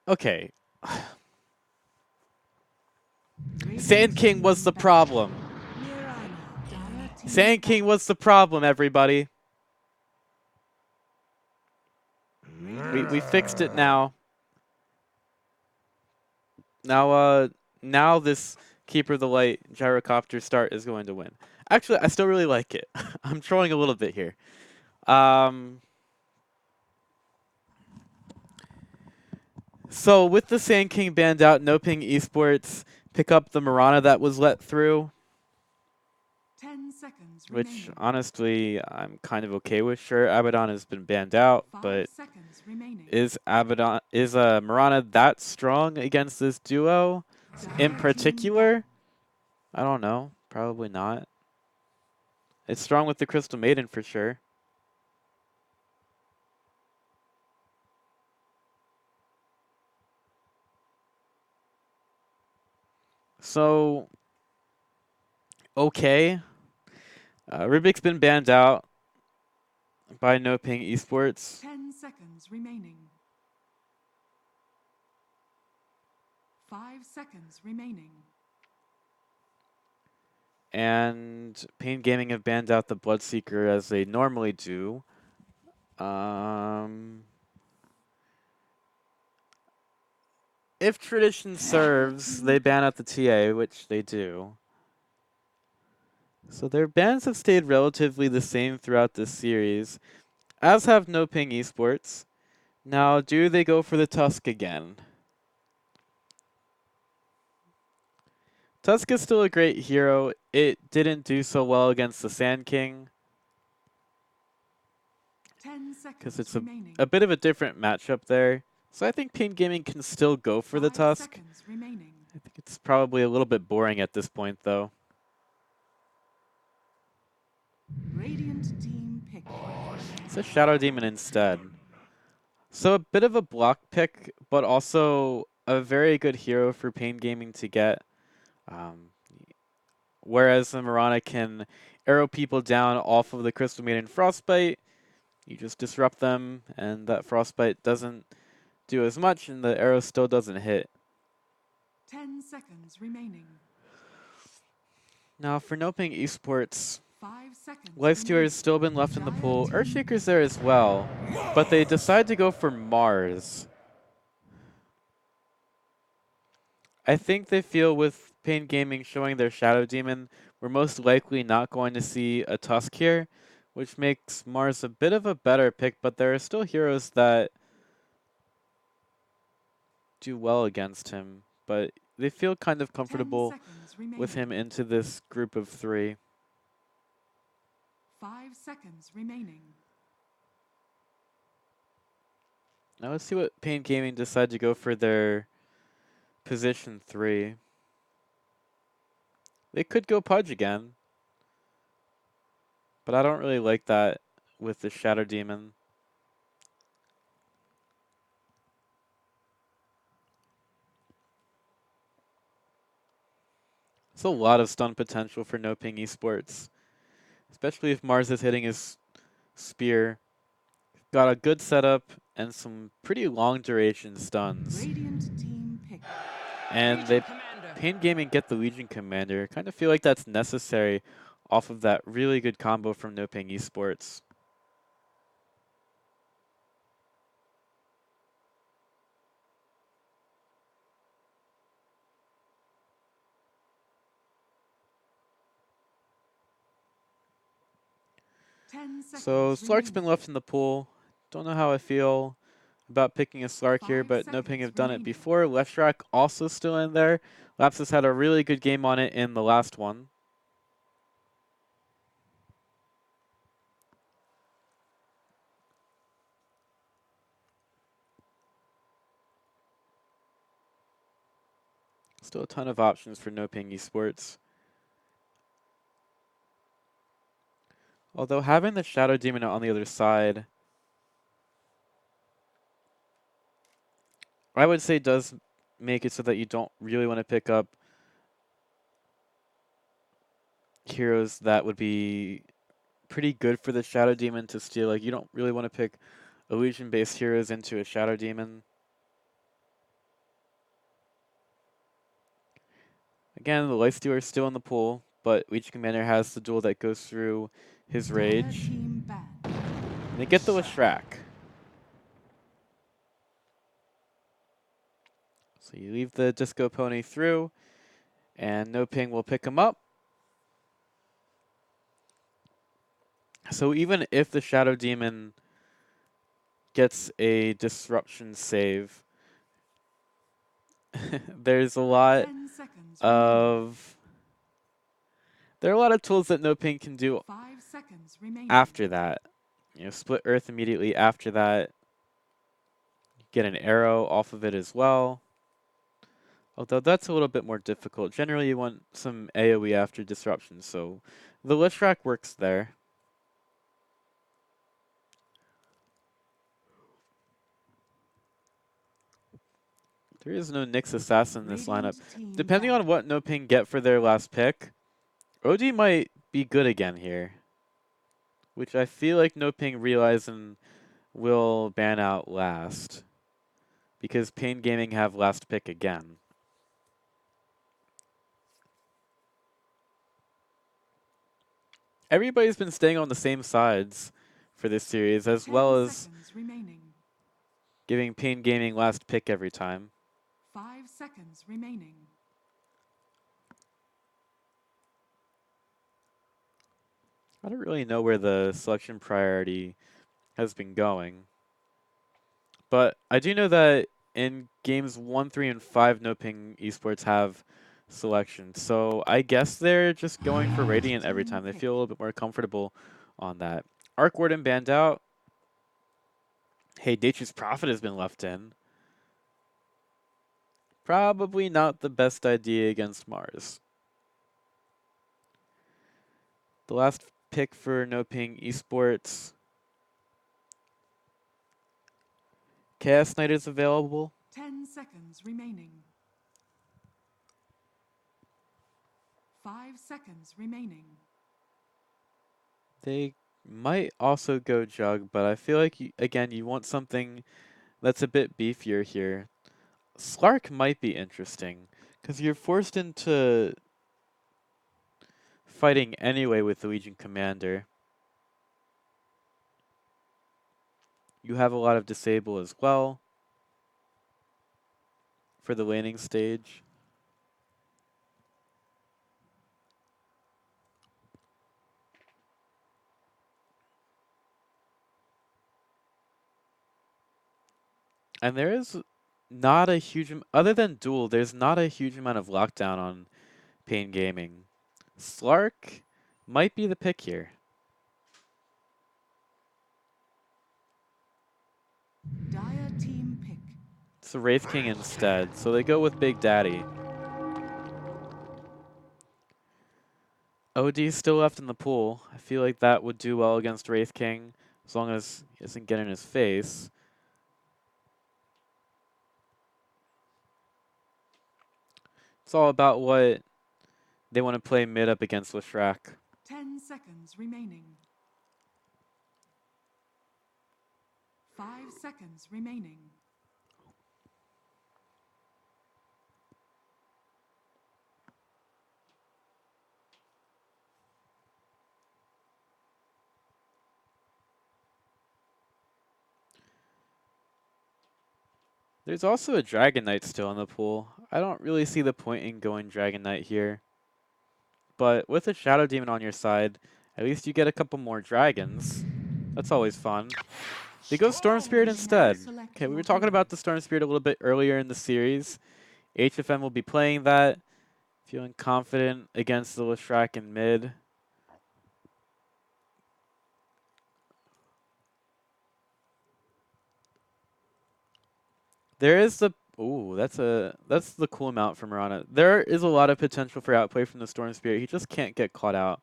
Okay. Sand King was the problem. Sand King was the problem, everybody. We fixed it now. Now this Keeper of the Light gyrocopter start is going to win. Actually, I still really like it. I'm trolling a little bit here. So with the Sand King banned out, NoPing Esports pick up the Mirana that was let through. 10 seconds which remaining. honestly I'm kind of okay with. Sure, Abaddon has been banned out, 5 but seconds remaining. is Mirana that strong against this duo in particular? I don't know. Probably not. It's strong with the Crystal Maiden for sure. So, okay. Rubik's been banned out by NoPing Esports. 10 seconds remaining. 5 seconds remaining. And paiN Gaming have banned out the Bloodseeker as they normally do. If tradition serves, they ban out the TA, which they do. So their bans have stayed relatively the same throughout this series, as have NoPing Esports. Now, do they go for the Tusk again? Tusk is still a great hero. It didn't do so well against the Sand King, 10 because seconds it's remaining. a bit of a different matchup there. So I think paiN Gaming can still go for the 5 Tusk. seconds remaining. I think it's probably a little bit boring at this point, though. Radiant team pick. It's a Shadow Demon instead. So a bit of a block pick, but also a very good hero for paiN Gaming to get. Um, whereas the Mirana can arrow people down off of the Crystal Maiden Frostbite, you just disrupt them, and that Frostbite doesn't do as much, and the arrow still doesn't hit. 10 seconds remaining. Now for NoPing Esports, 5 seconds Lifestealer has still been left in the pool. Earthshaker's there as well, but they decide to go for Mars. I think they feel with paiN Gaming showing their Shadow Demon, we're most likely not going to see a Tusk here, which makes Mars a bit of a better pick, but there are still heroes that do well against him, but they feel kind of comfortable with him into this group of 3. 5 seconds remaining. Now let's see what paiN Gaming decide to go for their position 3. They could go Pudge again, but I don't really like that with the Shadow Demon. There's a lot of stun potential for NoPing Esports, especially if Mars is hitting his spear. Got a good setup and some pretty long duration stuns. Radiant team pick. And they paiN Gaming get the Legion Commander. Kind of feel like that's necessary off of that really good combo from NoPing Esports. So Slark's been left in the pool. Don't know how I feel about picking a Slark here, but NoPing have done it before. Leshrac also still in there. Lapsus had a really good game on it in the last one. Still a ton of options for NoPing Esports. Although having the Shadow Demon on the other side, I would say does make it so that you don't really want to pick up heroes that would be pretty good for the Shadow Demon to steal. Like, you don't really want to pick illusion-based heroes into a Shadow Demon. Again, the Lifestealer is still in the pool, but Legion Commander has the duel that goes through his Dire rage. team banned. And they get the Leshrac. So you leave the Disco Pony through, and NoPing will pick him up. So even if the Shadow Demon gets a disruption save, there's a lot 10 seconds remaining. of there are a lot of tools that NoPing can do 5 seconds remaining. after that. You know, split Earth immediately after that. Get an arrow off of it as well. Although that's a little bit more difficult. Generally, you want some AoE after disruption, so the Leshrac works there. There is no Nyx Assassin in this lineup. Radiant team Depending banned. on what NoPing get for their last pick, OD might be good again here. Which I feel like NoPing realizing will ban out last. Because paiN Gaming have last pick again. Everybody's been staying on the same sides for this series, as 10 well as seconds remaining. giving paiN Gaming last pick every time. 5 seconds remaining. I don't really know where the selection priority has been going. But I do know that in games 1, 3, and 5, NoPing esports have selection. So I guess they're just going for Radiant every time. They feel a little bit more comfortable on that. Arc Warden banned out. Hey, Nature's Prophet has been left in. Probably not the best idea against Mars. The last pick for NoPing esports. Chaos Knight is available. 10 seconds remaining. 5 seconds remaining. They might also go Jug, but I feel like, again, you want something that's a bit beefier here. Slark might be interesting, because you're forced into fighting anyway with the Legion Commander. You have a lot of disable as well for the laning stage. And there is not a huge, other than Duel, there's not a huge amount of lockdown on paiN Gaming. Slark might be the pick here. Dire team pick. It's a Wraith King instead, so they go with Big Daddy. OD still left in the pool. I feel like that would do well against Wraith King, as long as he doesn't get in his face. It's all about what they want to play mid up against Leshrac. 10 seconds remaining. 5 seconds remaining. There's also a Dragon Knight still in the pool. I don't really see the point in going Dragon Knight here. But with a Shadow Demon on your side, at least you get a couple more dragons. That's always fun. They go Storm Spirit You may now instead. select Okay, we your were talking hero. about the Storm Spirit a little bit earlier in the series. HFM will be playing that. Feeling confident against the Leshrac in mid. There is the that's the cool amount from Mirana. There is a lot of potential for outplay from the Storm Spirit. He just can't get caught out.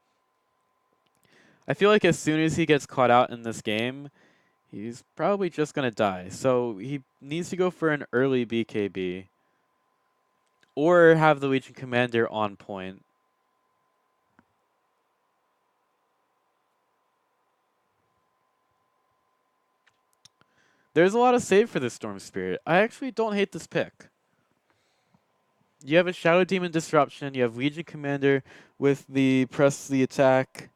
I feel like as soon as he gets caught out in this game, he's probably just gonna die. So he needs to go for an early BKB. Or have the Legion Commander on point. There's a lot of save for this Storm Spirit. I actually don't hate this pick. You have a Shadow Demon Disruption. You have Legion Commander with the press the attack.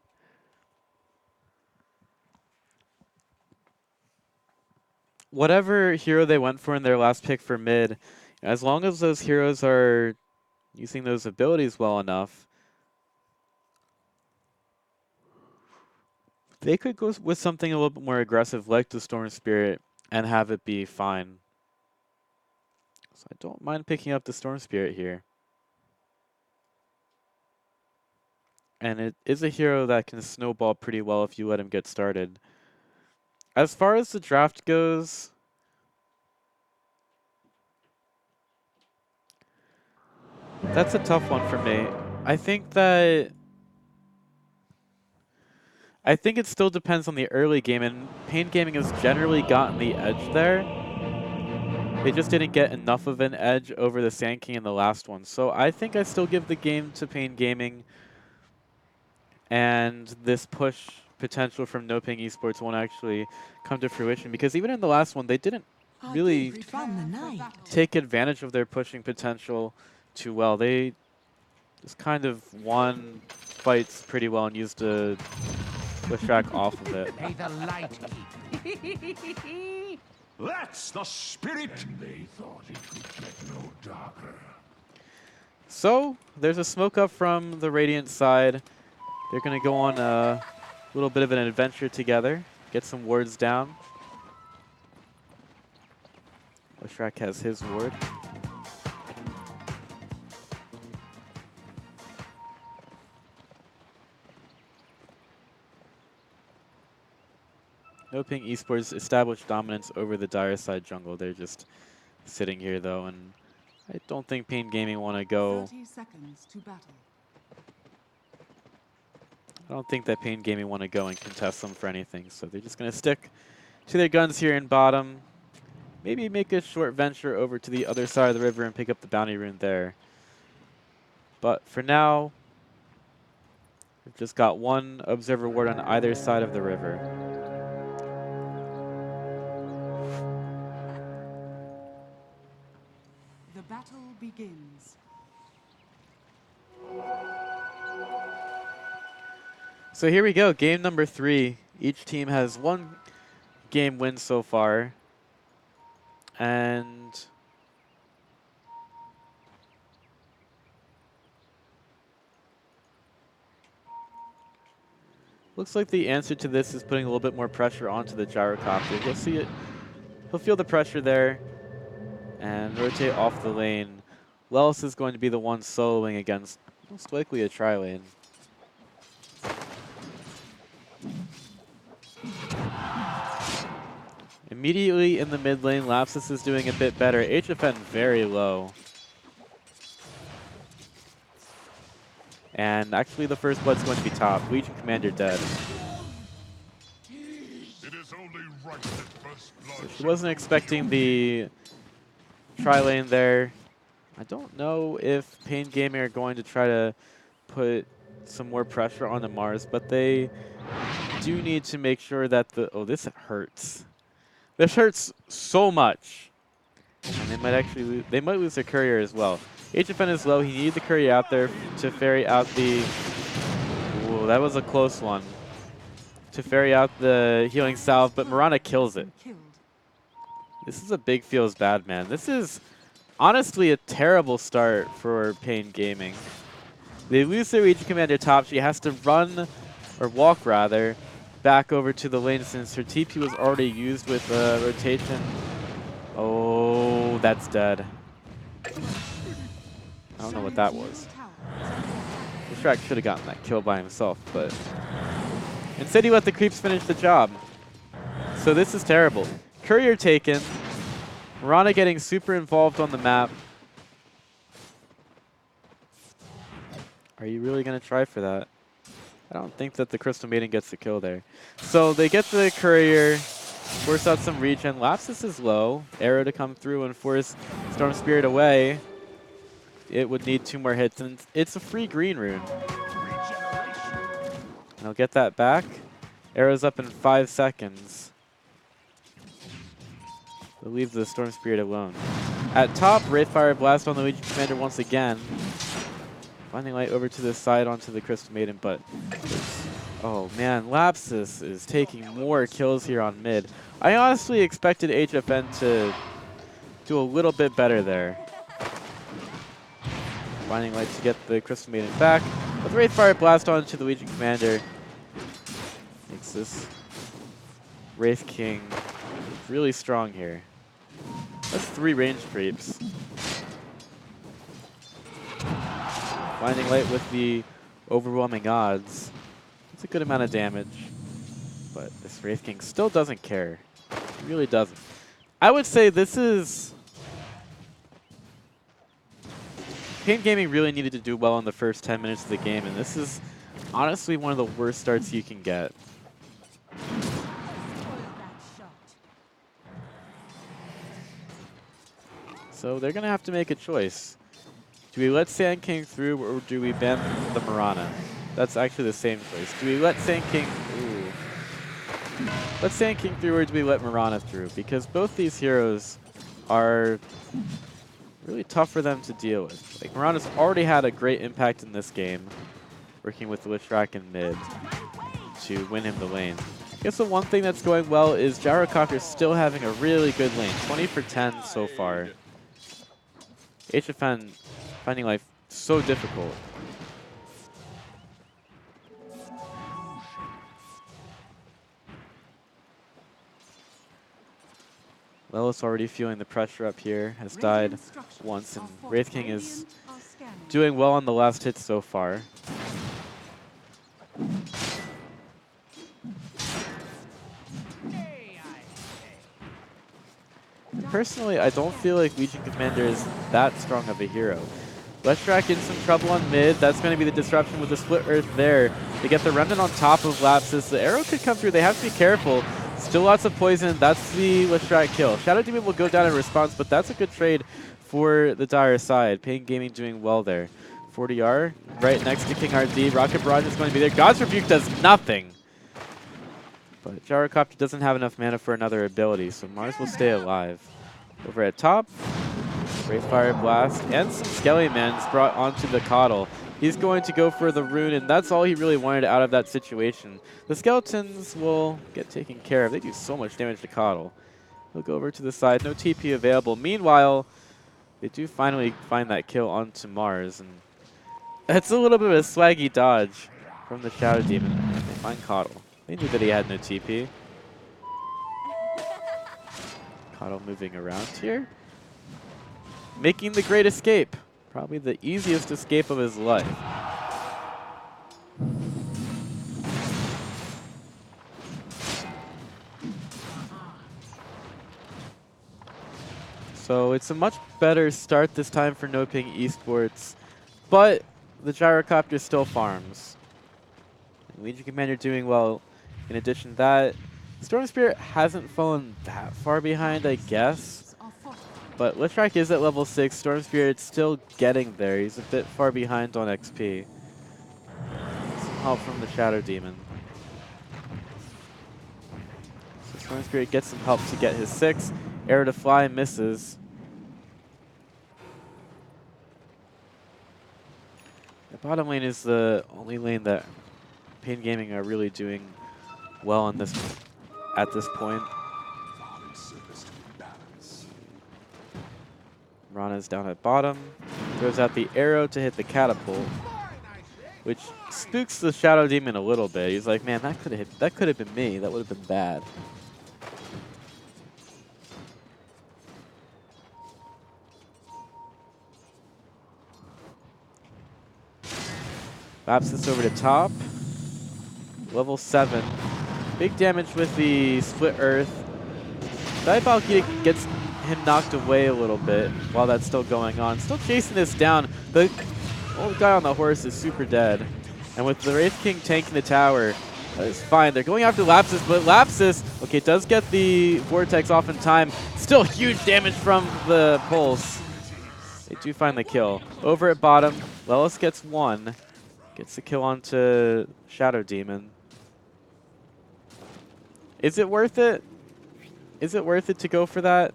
Whatever hero they went for in their last pick for mid, as long as those heroes are using those abilities well enough, they could go with something a little bit more aggressive like the Storm Spirit and have it be fine. So I don't mind picking up the Storm Spirit here. And it is a hero that can snowball pretty well if you let him get started. As far as the draft goes, that's a tough one for me. I think it still depends on the early game, and paiN Gaming has generally gotten the edge there. They just didn't get enough of an edge over the Sand King in the last one. So I think I still give the game to paiN Gaming, and this push potential from NoPing Esports won't actually come to fruition, because even in the last one, they didn't really take advantage of their pushing potential too well. They just kind of won fights pretty well and used a push track off of it. May the light keep. That's the spirit! They thought it could get no darker. So, there's a smoke up from the Radiant side. They're going to go on a little bit of an adventure together, get some wards down. Oshrak has his ward. NoPing Esports established dominance over the Dire side jungle. They're just sitting here though, and I don't think paiN Gaming want to go. 30 seconds to battle. I don't think that paiN Gaming want to go and contest them for anything, so they're just going to stick to their guns here in bottom. Maybe make a short venture over to the other side of the river and pick up the bounty rune there. But for now, we've just got one observer ward on either side of the river. The battle begins. So here we go, game number 3. Each team has one game win so far. And looks like the answer to this is putting a little bit more pressure onto the gyrocopter. You'll see it. He'll feel the pressure there and rotate off the lane. Wells is going to be the one soloing against most likely a tri-lane. Immediately in the mid lane, Lapsus is doing a bit better. HFN very low. And actually the first blood's going to be top. Legion Commander dead. It is only right that first blood She wasn't expecting the tri-lane there. I don't know if paiN Gaming are going to try to put some more pressure on the Mars, but they do need to make sure that the... Oh, this hurts. This hurts so much. And they might actually they might lose their courier as well. HFN is low. He needed the courier out there to ferry out the... Ooh, that was a close one. To ferry out the healing salve, but Mirana kills it. This is a big feels bad, man. This is honestly a terrible start for paiN Gaming. They lose their Legion Commander top. She has to run, or walk rather, back over to the lane since her TP was already used with rotation. Oh, that's dead. I don't know what that was. Shrek should have gotten that kill by himself, but instead he let the creeps finish the job. So this is terrible. Courier taken. Mirana getting super involved on the map. Are you really going to try for that? I don't think that the Crystal Maiden gets the kill there. So they get the courier, force out some regen. Lapsus is low. Arrow to come through and force Storm Spirit away. It would need 2 more hits, and it's a free green rune. And I'll get that back. Arrow's up in 5 seconds. They'll leave the Storm Spirit alone. At top, Wraithfire Blast on the Legion Commander once again. Finding light over to the side onto the Crystal Maiden, but oh man, Lapsus is taking more kills here on mid. I honestly expected HFN to do a little bit better there. Finding light to get the Crystal Maiden back. With Wraithfire Blast onto the Legion Commander. Makes this Wraith King really strong here. That's 3 range creeps. Finding light with the overwhelming odds. It's a good amount of damage. But this Wraith King still doesn't care. He really doesn't. I would say this is... paiN Gaming really needed to do well in the first 10 minutes of the game, and this is honestly one of the worst starts you can get. So they're going to have to make a choice. Do we let Sand King through, or do we ban the Mirana? That's actually the same choice. Do we let Sand King... Ooh. Let Sand King through, or do we let Mirana through? Because both these heroes are really tough for them to deal with. Like, Mirana's already had a great impact in this game, working with the Lishrak in mid to win him the lane. I guess the one thing that's going well is Gyrocopter's still having a really good lane. 20 for 10 so far. HFN finding life so difficult. Lelis already feeling the pressure up here, has died once, and Wraith King is doing well on the last hit so far. Personally, I don't feel like Legion Commander is that strong of a hero. Leshrac in some trouble on mid. That's going to be the disruption with the Split Earth there. They get the Remnant on top of Lapsus. The arrow could come through. They have to be careful. Still lots of poison. That's the Leshrac kill. Shadow Demon will go down in response, but that's a good trade for the Dire side. paiN Gaming doing well there. 40R right next to King RD. Rocket Barrage is going to be there. God's Rebuke does nothing. But Gyrocopter doesn't have enough mana for another ability, so Mars will stay alive. Over at top, Wraithfire Blast and some Skelly Mans brought onto the Coddle. He's going to go for the rune, and that's all he really wanted out of that situation. The Skeletons will get taken care of. They do so much damage to Coddle. He'll go over to the side. No TP available. Meanwhile, they do finally find that kill onto Mars, and that's a little bit of a swaggy dodge from the Shadow Demon. They find Coddle. They knew that he had no TP. Coddle moving around here. Making the great escape. Probably the easiest escape of his life. So it's a much better start this time for NoPing Esports, but the Gyrocopter still farms. Legion Commander doing well. In addition to that, Storm Spirit hasn't fallen that far behind, I guess. But Lishrak is at level 6. Storm Spirit's still getting there. He's a bit far behind on XP. Some help from the Shadow Demon. So Storm Spirit gets some help to get his 6. Arrow to Fly misses. The bottom lane is the only lane that paiN Gaming are really doing well on this at this point. Rana's down at bottom, throws out the arrow to hit the catapult, which spooks the Shadow Demon a little bit. He's like, man, that could have been me. That would have been bad. Lapsus over to top. Level 7. Big damage with the Split Earth. Diabolic Edict gets him knocked away a little bit while that's still going on. Still chasing this down. The old guy on the horse is super dead. And with the Wraith King tanking the tower, that is fine. They're going after Lapsus, but Lapsus, okay, does get the Vortex off in time. Still huge damage from the Pulse. They do find the kill. Over at bottom, Lelis gets 1. Gets the kill onto Shadow Demon. Is it worth it? Is it worth it to go for that?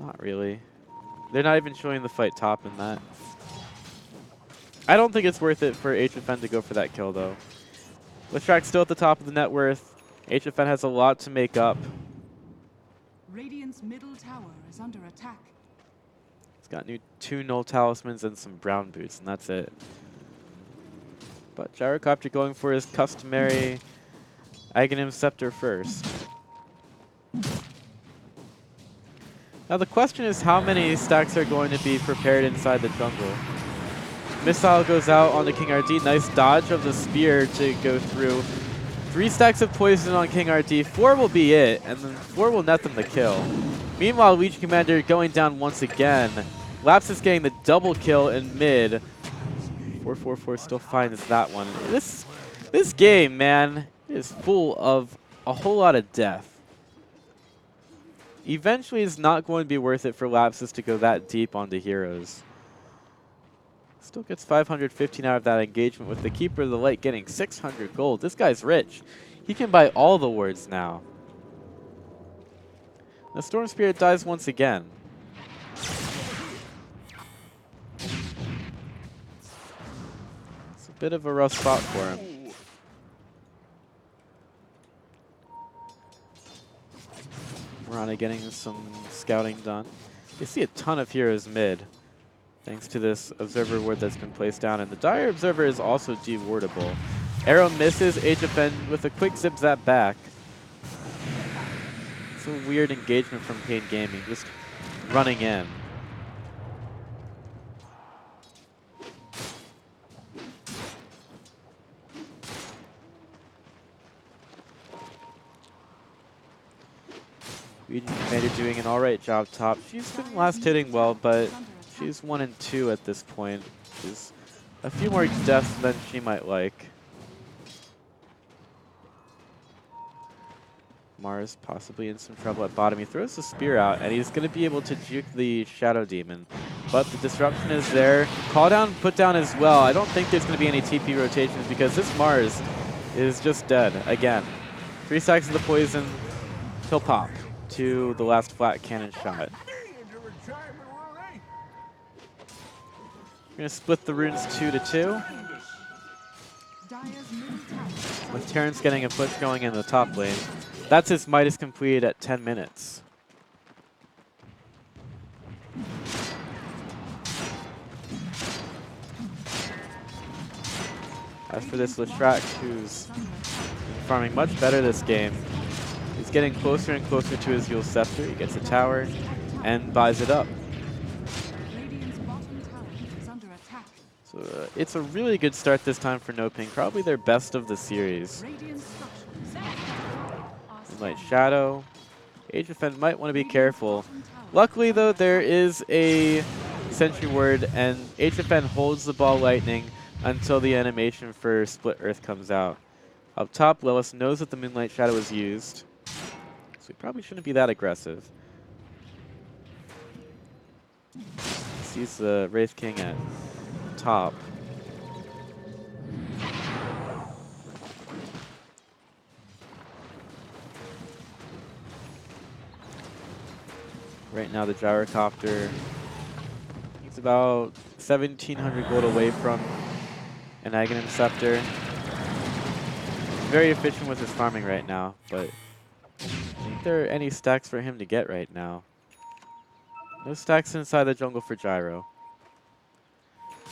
Not really. They're not even showing the fight top in that. I don't think it's worth it for HFN to go for that kill, though. Leshrac still at the top of the net worth. HFN has a lot to make up. Radiant's middle tower is under attack. He's got two null talismans and some brown boots, and that's it. But Gyrocopter going for his customary Aghanim Scepter first. Now the question is how many stacks are going to be prepared inside the jungle. Missile goes out on the King RD. Nice dodge of the spear to go through. 3 stacks of poison on King RD. 4 will be it, and then 4 will net them the kill. Meanwhile, Legion Commander going down once again. Lapsus getting the double kill in mid. 444 still finds that one. This game, man, is full of a whole lot of death. Eventually, it's not going to be worth it for Lapsus to go that deep onto heroes. Still gets 515 out of that engagement with the Keeper of the Light getting 600 gold. This guy's rich. He can buy all the wards now. The Storm Spirit dies once again. It's a bit of a rough spot for him. Mirana getting some scouting done. You see a ton of heroes mid, thanks to this Observer ward that's been placed down. And the Dire Observer is also dewardable. Arrow misses, HFN with a quick zip zap back. It's a weird engagement from paiN Gaming, just running in. Legion Commander doing an alright job top. She's been last hitting well, but she's 1 and 2 at this point. She's a few more deaths than she might like. Mars possibly in some trouble at bottom. He throws the spear out, and he's going to be able to juke the Shadow Demon. But the disruption is there. Call down, put down as well. I don't think there's going to be any TP rotations because this Mars is just dead again. 3 stacks of the poison. He'll pop to the last flat cannon shot. We're going to split the runes 2 to 2. With Terrence getting a push going in the top lane. That's his Midas completed at 10 minutes. As for this Leshrac, who's farming much better this game, he's getting closer and closer to his Yule Scepter. He gets a tower and buys it up. So it's a really good start this time for NoPing, probably their best of the series. Moonlight Shadow. HFN might want to be careful. Luckily though, there is a Sentry Ward and HFN holds the ball lightning until the animation for Split Earth comes out. Up top, Lilith knows that the Moonlight Shadow is used, so he probably shouldn't be that aggressive. Sees the Wraith King at top. Right now the Gyrocopter, he's about 1,700 gold away from an Aghanim Scepter. Very efficient with his farming right now, but I think there are any stacks for him to get right now. No stacks inside the jungle for Gyro.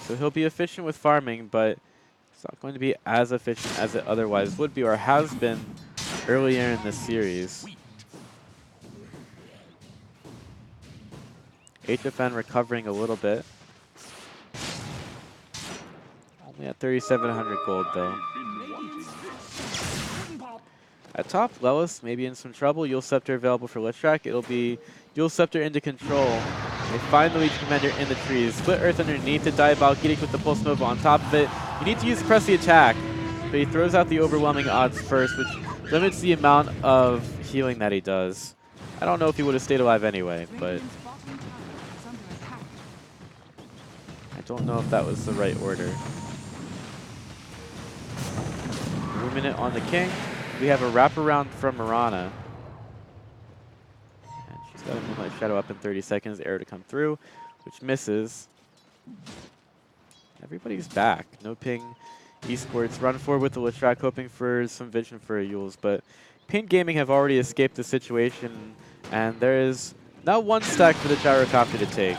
So he'll be efficient with farming, but it's not going to be as efficient as it otherwise would be or has been earlier in the series. HFN recovering a little bit. Only at 3,700 gold though. At top, Lelis maybe in some trouble. Yule Scepter available for Leshrac. It'll be Yule Scepter into control. They find the Legion Commander in the trees. Split Earth underneath the Diabolic Edict with the Pulse Nova on top of it. You need to use press the attack, but he throws out the overwhelming odds first, which limits the amount of healing that he does. I don't know if he would have stayed alive anyway, but I don't know if that was the right order. Ruminant on the King. We have a wraparound from Mirana. And she's Got a Moonlight Shadow up in 30 seconds. Arrow to come through, which misses. Everybody's back. NoPing Esports run forward with the Leshrac, hoping for some vision for a Yules, but paiN Gaming have already escaped the situation, and there is now one stack for the Gyrocopter to take.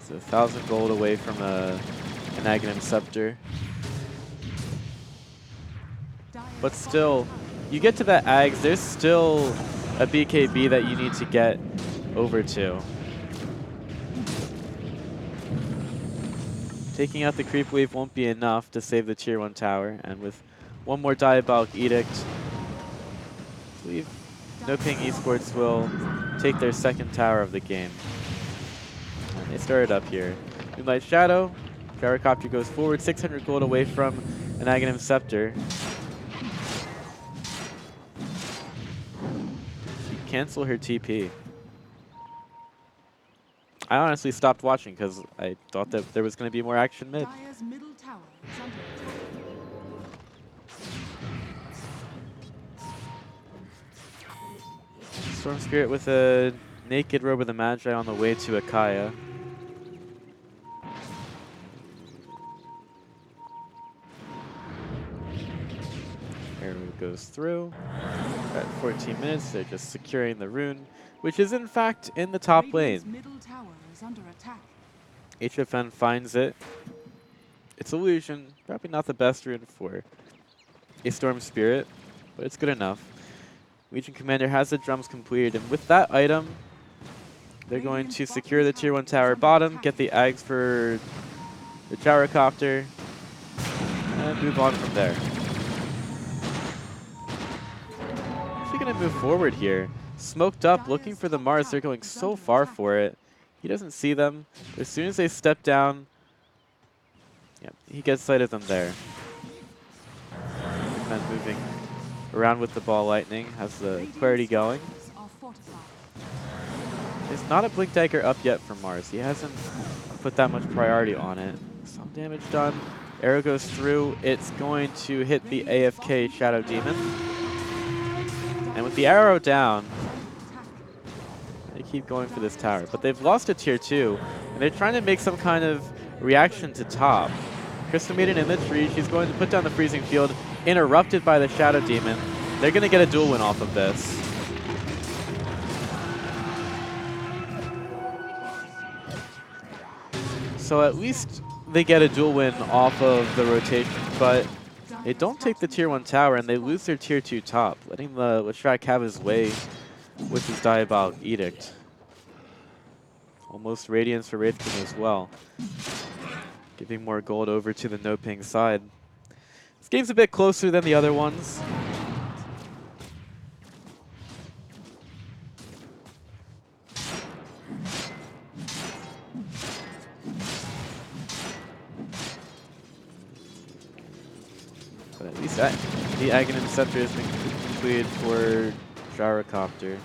It's 1,000 gold away from an Aghanim Scepter. But still, you get to that Ags, there's still a BKB that you need to get over to. Taking out the creep wave won't be enough to save the tier 1 tower, and with one more Diabolic Edict, I believe NoPing Esports will take their second tower of the game. And they started up here. Moonlight Shadow, Gyrocopter goes forward, 600 gold away from an Aghanim Scepter. Cancel her TP. I honestly stopped watching because I thought that there was going to be more action mid. Dire's middle tower is under attack. Storm Spirit with a naked Robe of the Magi on the way to Akaya. Arrow goes through. At 14 minutes, they're just securing the rune, which is in fact in the top Radiant's lane. middle tower is under attack. HFN finds it. It's Illusion, probably not the best rune for a Storm Spirit, but it's good enough. Legion Commander has the drums completed, and with that item, they're going to secure the tier 1 tower bottom, get the Ags for the Gyrocopter, and move on from there. Actually going to move forward here. Smoked up, looking for the Mars. They're going so far for it. He doesn't see them. As soon as they step down, yeah, he gets sight of them there. And moving around with the ball lightning, has the clarity going. There's not a Blink Dagger up yet for Mars. He hasn't put that much priority on it. Some damage done. Arrow goes through. It's going to hit the AFK Shadow Demon. And with the arrow down, they keep going for this tower. But they've lost a tier 2, and they're trying to make some kind of reaction to top. Crystal Maiden in the tree. She's going to put down the Freezing Field, interrupted by the Shadow Demon. They're going to get a dual win off of this. So at least they get a dual win off of the rotation, but they don't take the tier 1 tower, and they lose their tier 2 top, letting the Leshrac have his way with his Diabolic Edict. Almost Radiance for Wraith King as well. Giving more gold over to the NoPing side. This game's a bit closer than the other ones. But at least the Aghanim Scepter has been completed for Gyrocopter.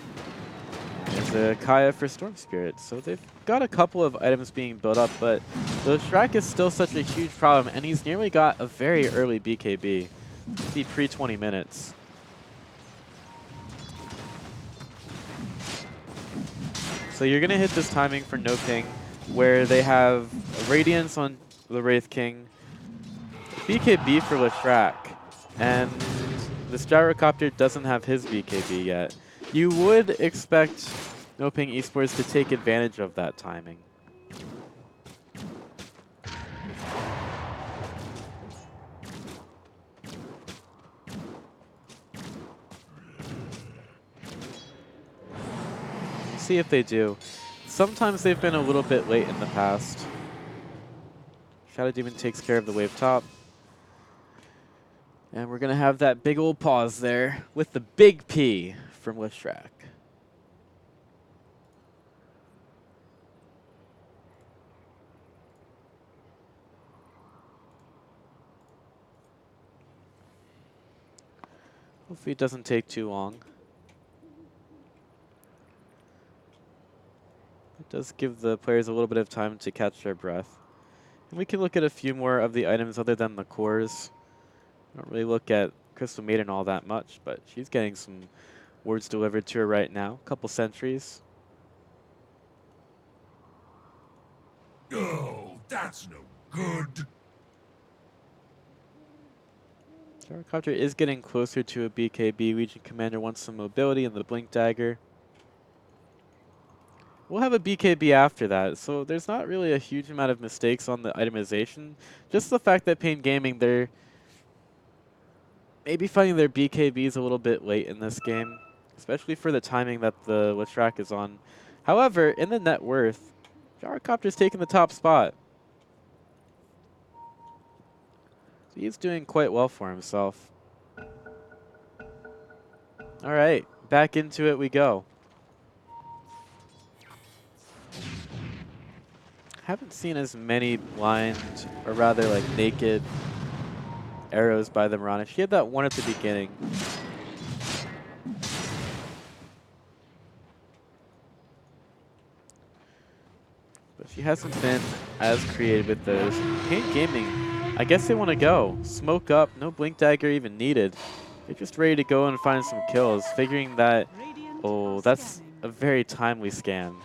There's a Kaya for Storm Spirit, so they've got a couple of items being built up, but the Shrek is still such a huge problem, and he's nearly got a very early BKB. Be pre-20 minutes. So you're going to hit this timing for NoPing, where they have Radiance on the Wraith King, BKB for Leshrac, and the Gyrocopter doesn't have his BKB yet. You would expect NoPing Esports to take advantage of that timing. See if they do. Sometimes they've been a little bit late in the past. Shadow Demon takes care of the wave top. And we're going to have that big old pause there with the big P from Leshrac. Hopefully it doesn't take too long. It does give the players a little bit of time to catch their breath. And we can look at a few more of the items other than the cores. Don't really look at Crystal Maiden all that much, but she's getting some words delivered to her right now. Couple sentries. Oh, that's no good. Gyrocopter is getting closer to a BKB. Legion Commander wants some mobility in the Blink Dagger. We'll have a BKB after that, so there's not really a huge amount of mistakes on the itemization. Just the fact that paiN Gaming, they're maybe finding their BKBs a little bit late in this game, especially for the timing that the Leshrac is on. However, in the net worth, Gyrocopter's taking the top spot. So he's doing quite well for himself. All right, back into it we go. Haven't seen as many blind, or rather like naked arrows by the Mirana. She had that one at the beginning. But she hasn't been as creative with those. paiN Gaming, I guess they want to go. Smoke up, no Blink Dagger even needed. They're just ready to go and find some kills, figuring that, oh, that's a very timely scan.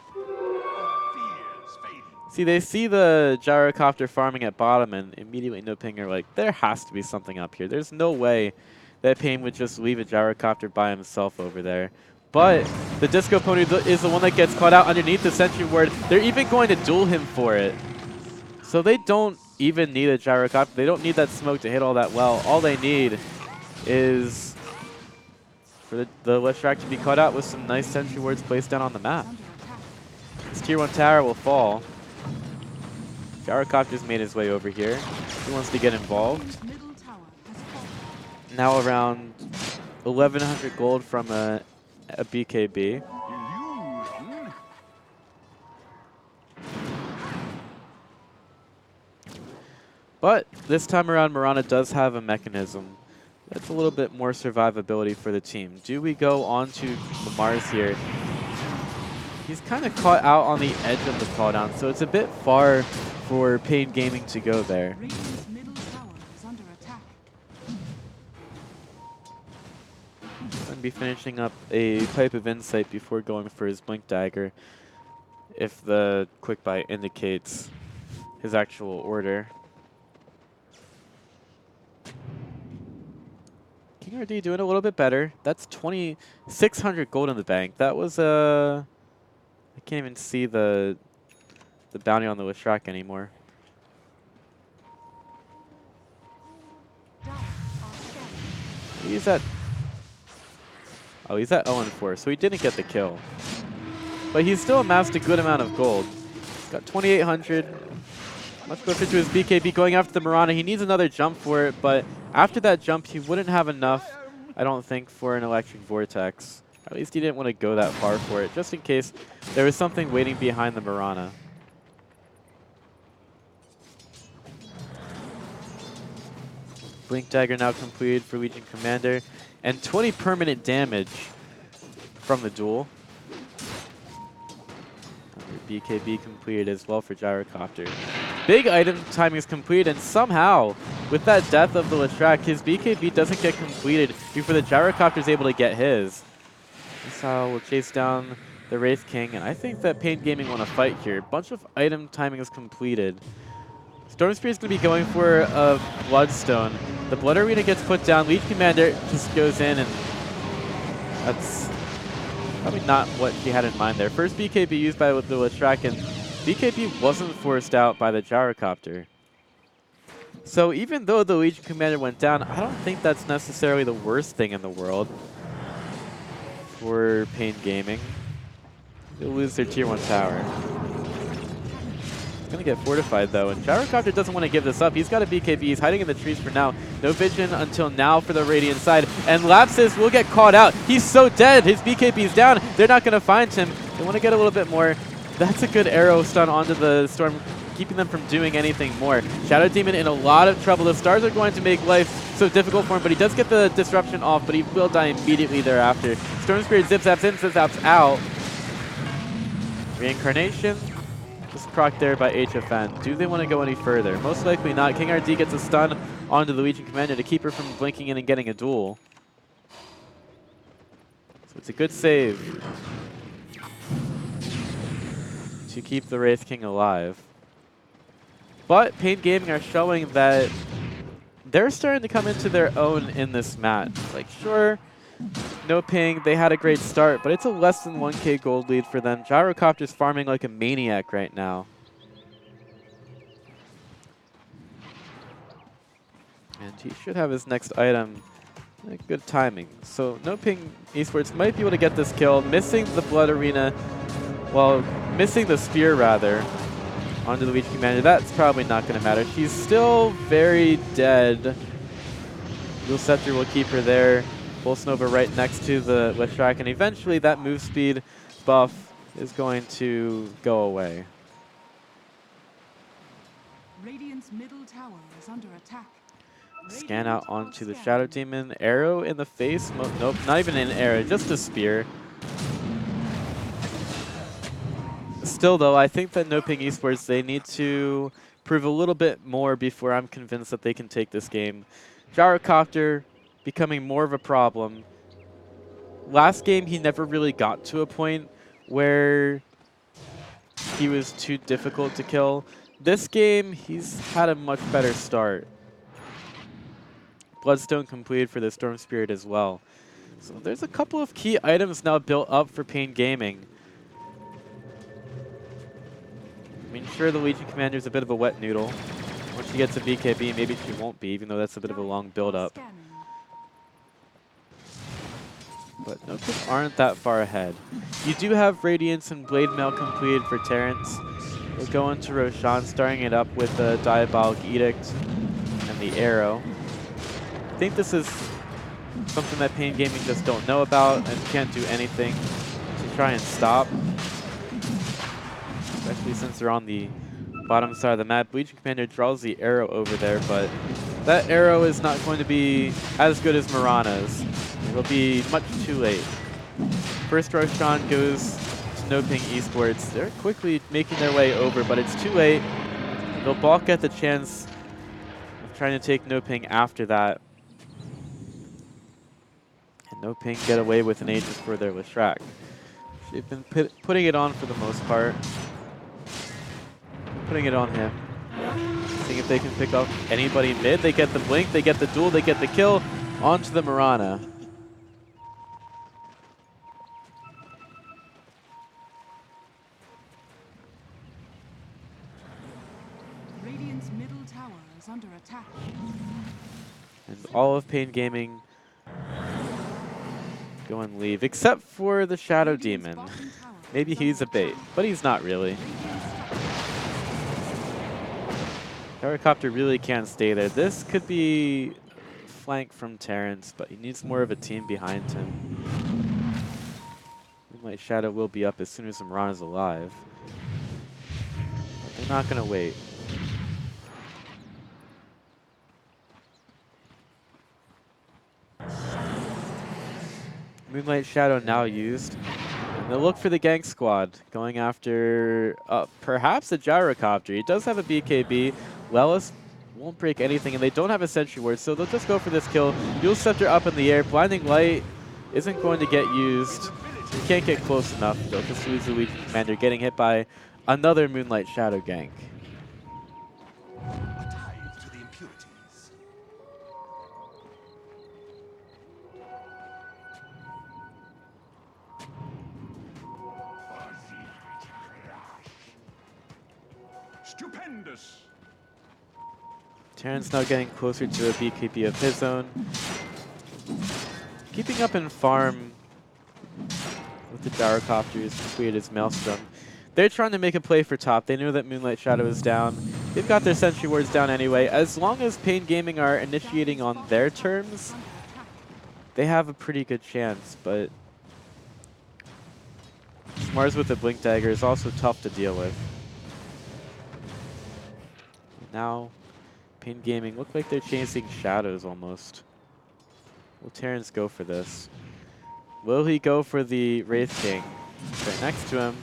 See, they see the Gyrocopter farming at bottom, and immediately NoPing are like, there has to be something up here. There's no way that paiN would just leave a Gyrocopter by himself over there. But the Disco Pony is the one that gets caught out underneath the Sentry Ward. They're even going to duel him for it. So they don't even need a Gyrocopter. They don't need that smoke to hit all that well. All they need is for the Leshrac to be caught out with some nice Sentry Wards placed down on the map. This Tier 1 tower will fall. Gyrocopter's made his way over here. He wants to get involved. Now around 1,100 gold from a BKB. But this time around, Mirana does have a mechanism that's a little bit more survivability for the team. Do we go on to the Mars here? He's kind of caught out on the edge of the fall down, so it's a bit far for paiN Gaming to go there. Going to be finishing up a Pipe of Insight before going for his Blink Dagger, if the Quick Buy indicates his actual order. King RD doing a little bit better. That's 2,600 gold in the bank. That was I can't even see the bounty on the Leshrac anymore. He's at 0-4, so he didn't get the kill. But he's still amassed a good amount of gold. He's got 2,800. Much closer to his BKB going after the Mirana. He needs another jump for it, but after that jump, he wouldn't have enough, I don't think, for an Electric Vortex. At least he didn't want to go that far for it, just in case there was something waiting behind the Mirana. Blink Dagger now completed for Legion Commander, and 20 permanent damage from the duel. BKB completed as well for Gyrocopter. Big item timing is completed, and somehow, with that death of the Leshrac, his BKB doesn't get completed before the Gyrocopter is able to get his. Missile will chase down the Wraith King, and I think that paiN Gaming want to fight here. Bunch of item timing is completed. Storm Spear is going to be going for a Bloodstone. The Blood Arena gets put down. Legion Commander just goes in, and that's probably not what she had in mind there. First BKB used by the Leshrac, and BKB wasn't forced out by the Gyrocopter. So even though the Legion Commander went down, I don't think that's necessarily the worst thing in the world for paiN Gaming. They'll lose their Tier 1 tower. It's going to get fortified, though, and Gyrocopter doesn't want to give this up. He's got a BKB. He's hiding in the trees for now. No vision until now for the Radiant side, and Lapsus will get caught out. He's so dead. His BKB is down. They're not going to find him. They want to get a little bit more. That's a good arrow stun onto the Storm, keeping them from doing anything more. Shadow Demon in a lot of trouble. The stars are going to make life so difficult for him, but he does get the disruption off, but he will die immediately thereafter. Storm Spirit zip-zaps in, zip-zaps out. Reincarnation. Just proc there by HFN. Do they want to go any further? Most likely not. King RD gets a stun onto the Legion Commander to keep her from blinking in and getting a duel. So it's a good save to keep the Wraith King alive. But paiN Gaming are showing that they're starting to come into their own in this match. Like, sure, NoPing, they had a great start, but it's a less than 1k gold lead for them. Gyrocopter's farming like a maniac right now. And he should have his next item. Good timing. So NoPing Esports might be able to get this kill, missing the Blood Arena, well, missing the Spear rather, onto the Legion Commander. That's probably not going to matter. She's still very dead. Dual Scepter will keep her there. Pulse Nova right next to the Leshrac, and eventually that move speed buff is going to go away. Radiant's middle tower is under attack. Scan out onto the Shadow Demon. Arrow in the face. Nope, not even an arrow, just a spear. Still, though, I think that NoPing Esports, they need to prove a little bit more before I'm convinced that they can take this game. Gyrocopter becoming more of a problem. Last game, he never really got to a point where he was too difficult to kill. This game, he's had a much better start. Bloodstone completed for the Storm Spirit as well. So there's a couple of key items now built up for paiN Gaming. I mean, sure, the Legion Commander's a bit of a wet noodle. Once she gets a BKB, maybe she won't be, even though that's a bit of a long build-up. But NoPing aren't that far ahead. You do have Radiance and Blade Mail completed for Terrence. We'll go into Roshan, starting it up with the Diabolic Edict and the Arrow. I think this is something that paiN Gaming just don't know about and can't do anything to try and stop. Especially since they're on the bottom side of the map. Legion Commander draws the arrow over there, but that arrow is not going to be as good as Mirana's. It'll be much too late. First Roshan goes to NoPing Esports. They're quickly making their way over, but it's too late. They'll balk at the chance of trying to take NoPing after that. And NoPing get away with an Aegis for their Leshrac. They've been putting it on for the most part. Putting it on him. Seeing if they can pick up anybody mid. They get the blink, they get the duel, they get the kill. Onto the Mirana. Radiant's middle tower is under attack. And all of paiN Gaming go and leave, except for the Shadow Demon. Maybe he's a bait, but he's not really. Gyrocopter really can't stay there. This could be flank from Terrence, but he needs more of a team behind him. Moonlight Shadow will be up as soon as Mirana's alive. But they're not going to wait. Moonlight Shadow now used. And they'll look for the gank squad, going after perhaps a Gyrocopter. He does have a BKB. Lelis won't break anything, and they don't have a Sentry Ward, so they'll just go for this kill. Dual Scepter up in the air. Blinding Light isn't going to get used. So you can't get close enough. They'll just lose the Legion Commander, getting hit by another Moonlight Shadow gank. Stupendous. Terrence now getting closer to a BKB of his own. Keeping up in farm with the Gyrocopters, completed his Maelstrom. They're trying to make a play for top. They know that Moonlight Shadow is down. They've got their Sentry Wards down anyway. As long as paiN Gaming are initiating on their terms, they have a pretty good chance, but Mars with the Blink Dagger is also tough to deal with. Now, paiN Gaming look like they're chasing shadows almost. Will Terrence go for this? Will he go for the Wraith King? Right next to him.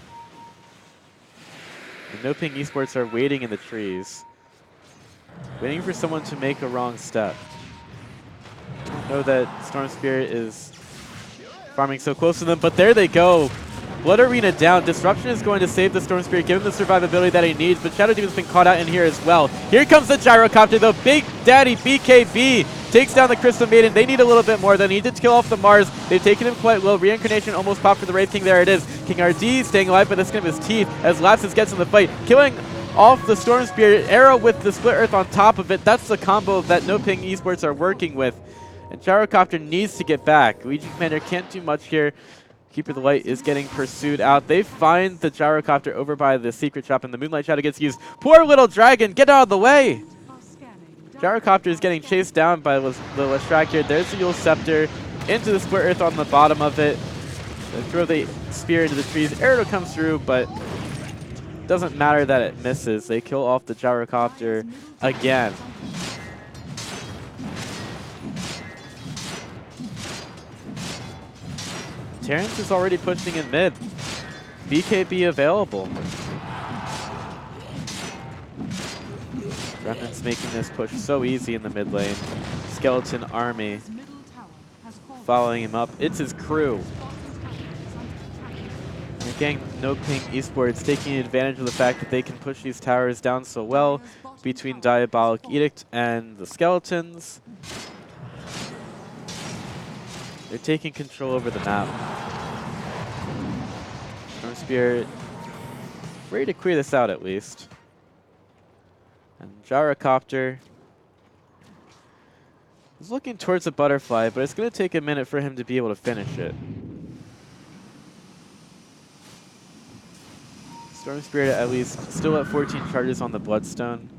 And NoPing Esports are waiting in the trees. Waiting for someone to make a wrong step. Don't know that Storm Spirit is farming so close to them, but there they go. Blood Arena down. Disruption is going to save the Storm Spirit, give him the survivability that he needs, but Shadow Demon's been caught out in here as well. Here comes the Gyrocopter, though. Big Daddy BKB takes down the Crystal Maiden. They need a little bit more. They need to kill off the Mars. They've taken him quite low. Reincarnation almost popped for the Wraith King. There it is. King RD staying alive by the skin of his teeth as Lapsus gets in the fight, killing off the Storm Spirit. Arrow with the Split Earth on top of it. That's the combo that NoPing Esports are working with. And Gyrocopter needs to get back. Legion Commander can't do much here. Keeper of the Light is getting pursued out. They find the Gyrocopter over by the secret shop, and the Moonlight Shadow gets used. Poor little dragon, get out of the way! Gyrocopter is getting chased down by the Leshrac here. There's the Yule Scepter into the Split Earth on the bottom of it. They throw the spear into the trees. Arrow comes through, but doesn't matter that it misses. They kill off the Gyrocopter again. Terrence is already pushing in mid. BKB available. Remnant's making this push so easy in the mid lane. Skeleton army following him up. It's his crew. And again, NoPing Esports taking advantage of the fact that they can push these towers down so well between Diabolic Edict and the skeletons. They're taking control over the map. Storm Spirit ready to clear this out at least. And Gyrocopter is looking towards the butterfly, but it's going to take a minute for him to be able to finish it. Storm Spirit at least still at 14 charges on the Bloodstone.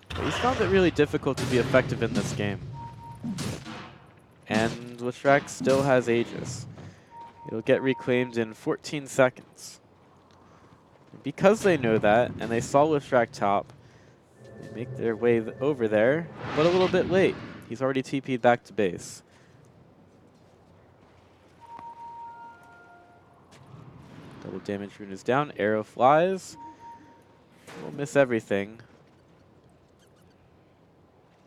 But he's found it really difficult to be effective in this game. And Leshrac still has Aegis. It'll get reclaimed in 14 seconds. And because they know that, and they saw Leshrac top, they make their way over there, but a little bit late. He's already TP'd back to base. Double damage rune is down, arrow flies. We'll miss everything.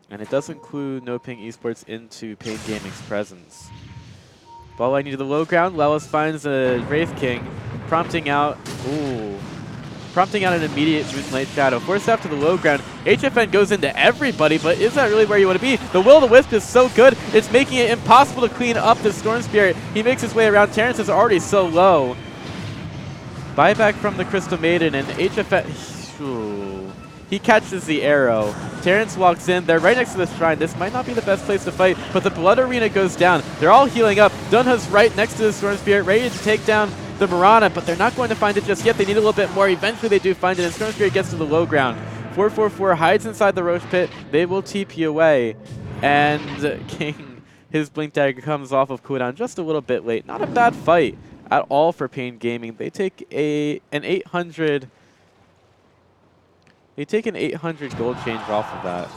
And it does include NoPing Esports into paiN Gaming's presence. Ball line to the low ground. Lelis finds a Wraith King, prompting out an immediate Moonlight Shadow. Forced out to the low ground. HFN goes into everybody, but is that really where you want to be? The Will-O-the-Wisp is so good, it's making it impossible to clean up the Storm Spirit. He makes his way around. Terrence is already so low. Buyback from the Crystal Maiden, and HFN... He catches the arrow. Terrence walks in. They're right next to the shrine. This might not be the best place to fight, but the Blood Arena goes down. They're all healing up. Dunha's right next to the Storm Spirit, ready to take down the Mirana, but they're not going to find it just yet. They need a little bit more. Eventually they do find it, and Storm Spirit gets to the low ground. 444 hides inside the Roche Pit. They will TP away, and King, his Blink Dagger comes off of cooldown just a little bit late. Not a bad fight at all for paiN Gaming. They take an 800... They take an 800 gold change off of that.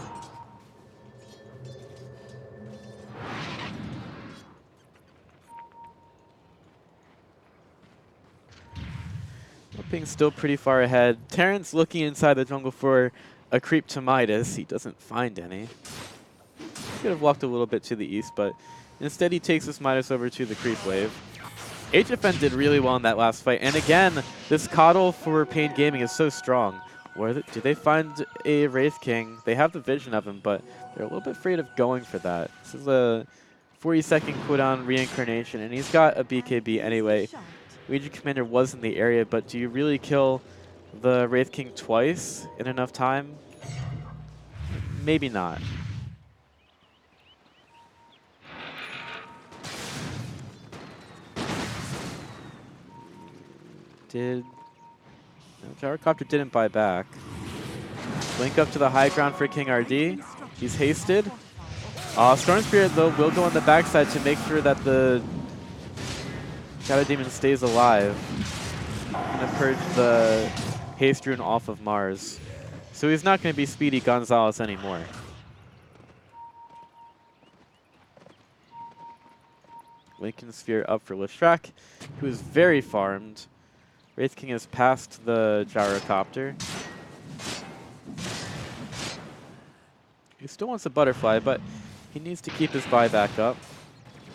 NoPing's still pretty far ahead. Terrence looking inside the jungle for a creep to Midas. He doesn't find any. He could have walked a little bit to the east, but instead he takes this Midas over to the creep wave. HFN did really well in that last fight. And again, this coddle for paiN Gaming is so strong. Do they find a Wraith King? They have the vision of him, but they're a little bit afraid of going for that. This is a 40-second cooldown reincarnation, and he's got a BKB anyway. Legion Commander was in the area, but do you really kill the Wraith King twice in enough time? Maybe not. No, Gyrocopter didn't buy back. Link up to the high ground for King RD. He's hasted. Storm Spirit, though, will go on the backside to make sure that the Shadow Demon stays alive. Gonna purge the haste rune off of Mars. So he's not going to be Speedy Gonzalez anymore. Lincoln Sphere up for Leshrac, who is very farmed. Wraith King has passed the gyrocopter. He still wants a butterfly, but he needs to keep his buyback up.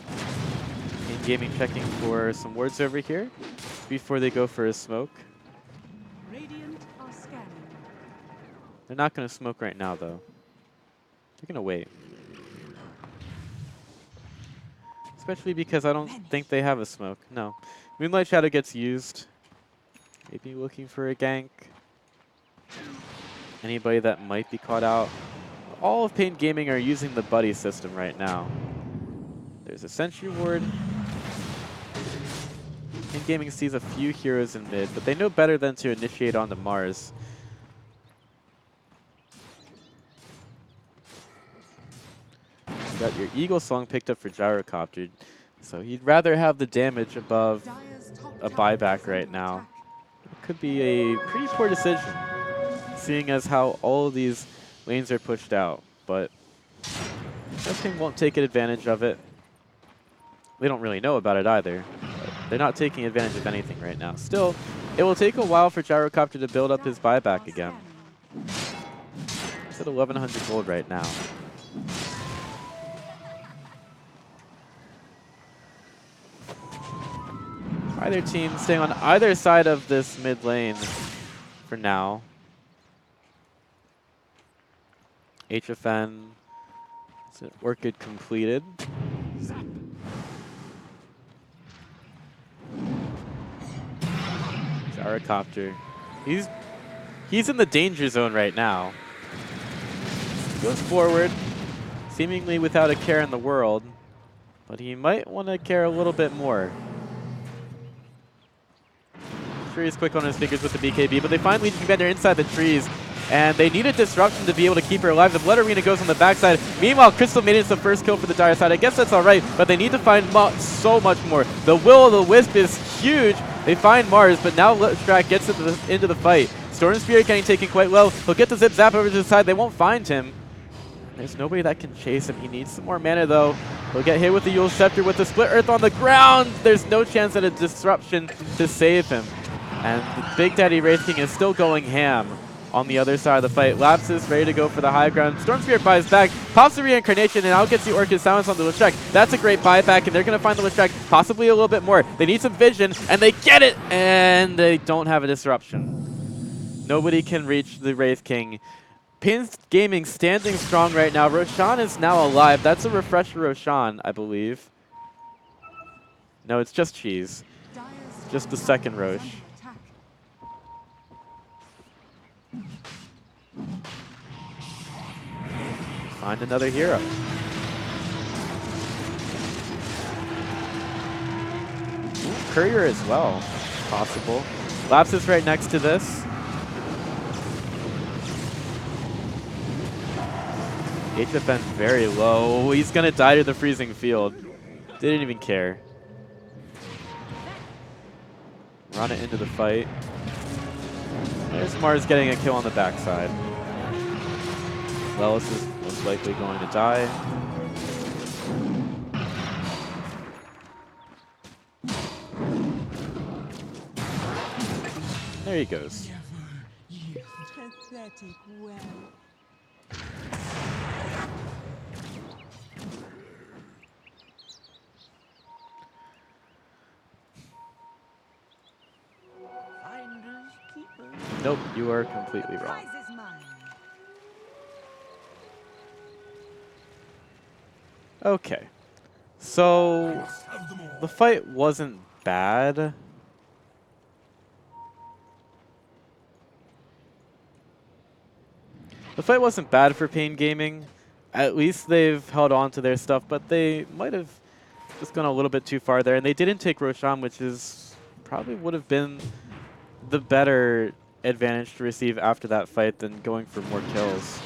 paiN Gaming checking for some wards over here before they go for a smoke. Radiant are scanning. They're not going to smoke right now, though. They're going to wait. Especially because I don't think they have a smoke. No. Moonlight Shadow gets used. Maybe looking for a gank. Anybody that might be caught out. All of paiN Gaming are using the buddy system right now. There's a sentry ward. paiN Gaming sees a few heroes in mid, but they know better than to initiate onto Mars. You got your Eagle Song picked up for Gyrocopter, so he'd rather have the damage above Dire's top a tower buyback is right under now. attack. It could be a pretty poor decision, seeing as how all of these lanes are pushed out, but NoPing won't take advantage of it. They don't really know about it either. But they're not taking advantage of anything right now. Still, it will take a while for Gyrocopter to build up his buyback again. He's at 1,100 gold right now. Either team staying on either side of this mid lane for now. HFN, is it Orchid completed? Gyrocopter. He's in the danger zone right now. Goes forward, seemingly without a care in the world, but he might want to care a little bit more. Sure, he's quick on his fingers with the BKB, but they find Legion Commander inside the trees, and they need a disruption to be able to keep her alive. The Blood Arena goes on the backside. Meanwhile, Crystal Maiden's the first kill for the Dire side. I guess that's all right, but they need to find so much more. The Will-O-the-Wisp is huge. They find Mars, but now Strak gets into the fight. Storm Spirit getting taken quite low. He'll get the Zip Zap over to the side. They won't find him. There's nobody that can chase him. He needs some more mana, though. He'll get hit with the Yule Scepter with the Split Earth on the ground. There's no chance at a disruption to save him. And the Big Daddy Wraith King is still going ham on the other side of the fight. Lapsus ready to go for the high ground. Storm Spirit buys back, pops the Reincarnation, and now gets the Orchid Silence on the Leshrac. That's a great buyback, and they're going to find the Leshrac possibly a little bit more. They need some vision, and they get it, and they don't have a disruption. Nobody can reach the Wraith King. paiN Gaming standing strong right now. Roshan is now alive. That's a refresher Roshan, I believe. No, it's just Cheese. Just the second Roche. Find another hero. Ooh, Courier as well, possible. Lapsus right next to this. HFN very low. He's gonna die to the freezing field. Didn't even care. Run it into the fight. There's Mars getting a kill on the backside. Lelis is most likely going to die. There he goes. Pathetic well. Nope, you are completely wrong. Prize is mine. Okay. So, the fight wasn't bad. The fight wasn't bad for paiN Gaming. At least they've held on to their stuff, but they might have just gone a little bit too far there. And they didn't take Roshan, which is probably would have been the better advantage to receive after that fight than going for more kills.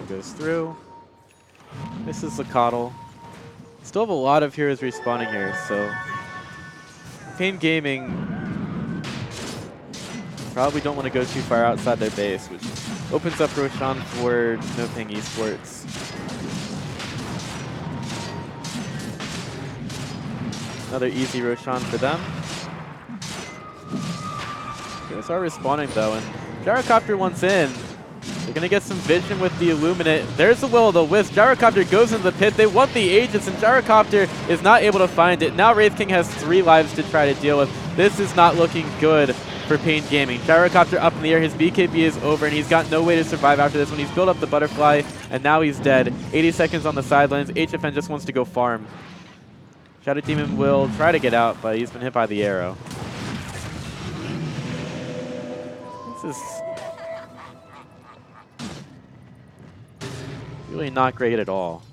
Goes through. This is the Coddle. Still have a lot of heroes respawning here, so paiN Gaming Probably don't want to go too far outside their base, which opens up Roshan for NoPing Esports. Another easy Roshan for them. They start respawning though, and Gyrocopter once in. They're going to get some vision with the Illuminate. There's the Will-O-the-Wisp. Gyrocopter goes into the pit. They want the Aegis, and Gyrocopter is not able to find it. Now Wraith King has 3 lives to try to deal with. This is not looking good for paiN Gaming. Gyrocopter up in the air. His BKB is over, and he's got no way to survive after this one. He's built up the butterfly, and now he's dead. 80 seconds on the sidelines. HFN just wants to go farm. Shadow Demon will try to get out, but he's been hit by the arrow. This is really not great at all.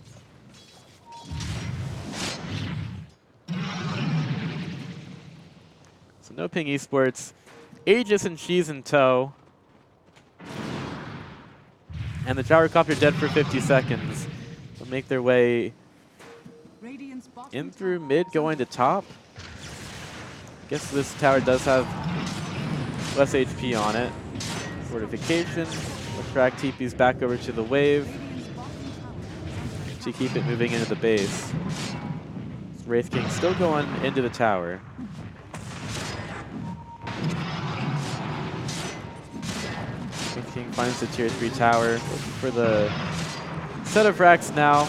So NoPing Esports, Aegis and Cheese in tow. And the Gyrocopter dead for 50 seconds. They'll make their way in through mid, going to top. Guess this tower does have less HP on it. Fortification. Track TP's back over to the wave to keep it moving into the base. Wraith King still going into the tower. Wraith King finds the tier 3 tower, looking for the set of racks now.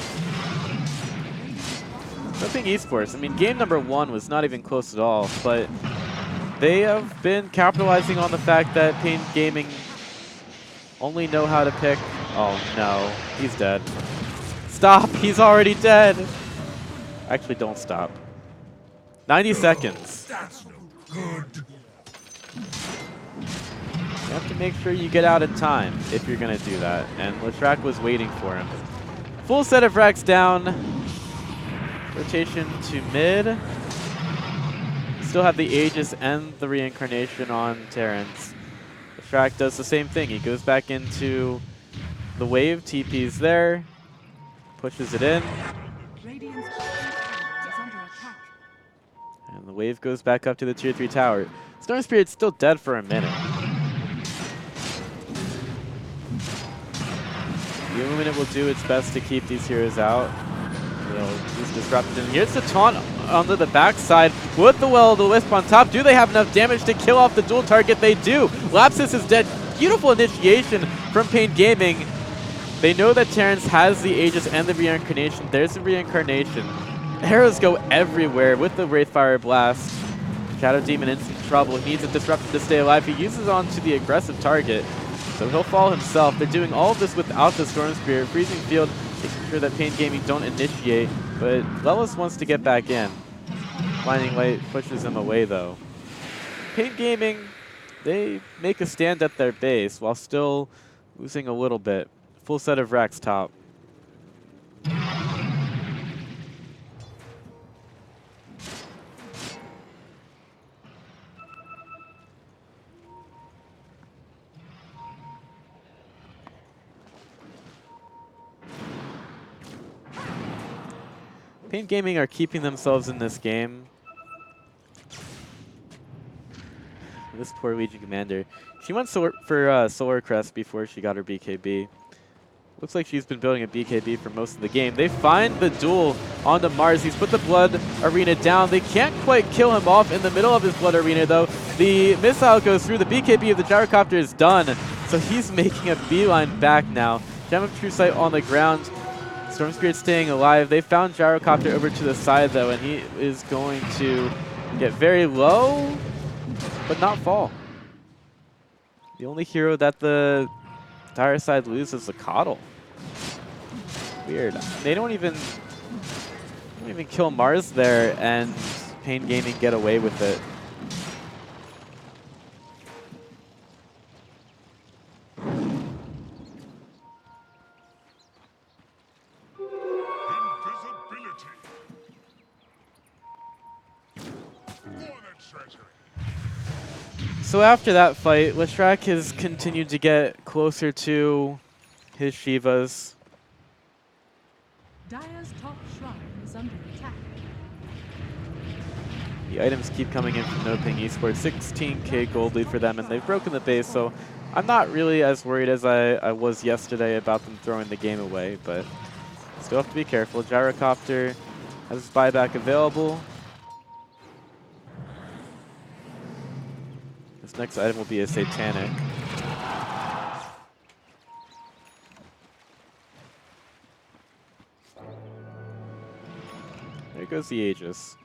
NoPing Esports, I mean, game number 1 was not even close at all, but they have been capitalizing on the fact that paiN Gaming only know how to pick. Oh no, he's dead. Stop, he's already dead. Actually, don't stop. 90 seconds. That's no good. You have to make sure you get out in time if you're going to do that. And Leshrac was waiting for him. Full set of racks down. Rotation to mid. Still have the Aegis and the Reincarnation on Terrence. Leshrac does the same thing. He goes back into the wave. TP's there. Pushes it in. And the wave goes back up to the tier 3 tower. Storm Spirit's still dead for a minute. The Illuminate will do its best to keep these heroes out. They'll use Disruption. Here's the taunt onto the backside with the Will-O-the-Wisp on top. Do they have enough damage to kill off the dual target? They do. Lapsus is dead. Beautiful initiation from paiN Gaming. They know that Terrence has the Aegis and the Reincarnation. There's the Reincarnation. Arrows go everywhere with the Wraithfire Blast. Shadow Demon in some trouble. He needs a Disruption to stay alive. He uses onto the aggressive target, so he'll fall himself. They're doing all of this without the Storm Spirit. Freezing Field, making sure that paiN Gaming don't initiate, but Lelis wants to get back in. Blinding Light pushes him away though. paiN Gaming, they make a stand at their base while still losing a little bit. Full set of racks top. paiN Gaming are keeping themselves in this game. This poor Legion Commander. She went for Solar Crest before she got her BKB. Looks like she's been building a BKB for most of the game. They find the duel onto Mars. He's put the Blood Arena down. They can't quite kill him off in the middle of his Blood Arena, though. The missile goes through. The BKB of the Gyrocopter is done. So he's making a beeline back now. Gem of True Sight on the ground. Storm Spirit staying alive. They found Gyrocopter over to the side, though, and he is going to get very low, but not fall. The only hero that the dire side loses is the Coddle. Weird. They don't even kill Mars there, and paiN Gaming get away with it. So after that fight, Leshrac has continued to get closer to his Shivas. Dire's top shrine is under attack. The items keep coming in from NoPing Esports. 16k gold lead for them, and they've broken the base, so I'm not really as worried as I was yesterday about them throwing the game away, but still have to be careful. Gyrocopter has his buyback available. This next item will be a Satanic. There goes the Aegis.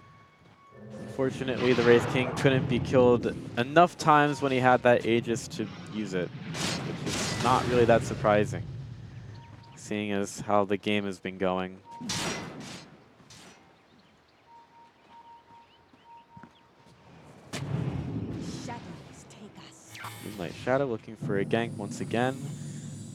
Unfortunately, the Wraith King couldn't be killed enough times when he had that Aegis to use it, which is not really that surprising, seeing as how the game has been going. Moonlight Shadow looking for a gank once again.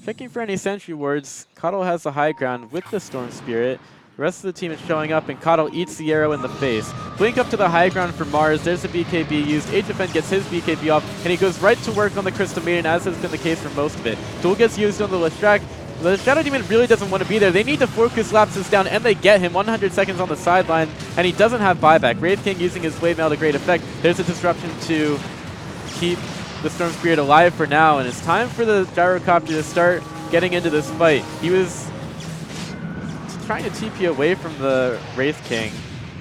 Checking for any sentry wards. Coddle has the high ground with the Storm Spirit. The rest of the team is showing up, and Coddle eats the arrow in the face. Blink up to the high ground for Mars. There's a BKB used. HFN gets his BKB off, and he goes right to work on the Crystal Maiden, as has been the case for most of it. Duel gets used on the Leshrac. The Shadow Demon really doesn't want to be there. They need to focus Lapsus down, and they get him. 100 seconds on the sideline, and he doesn't have buyback. Wraith King using his Blade Mail to great effect. There's a disruption to keep the Storm Spirit alive for now, and it's time for the Gyrocopter to start getting into this fight. He was trying to TP away from the Wraith King.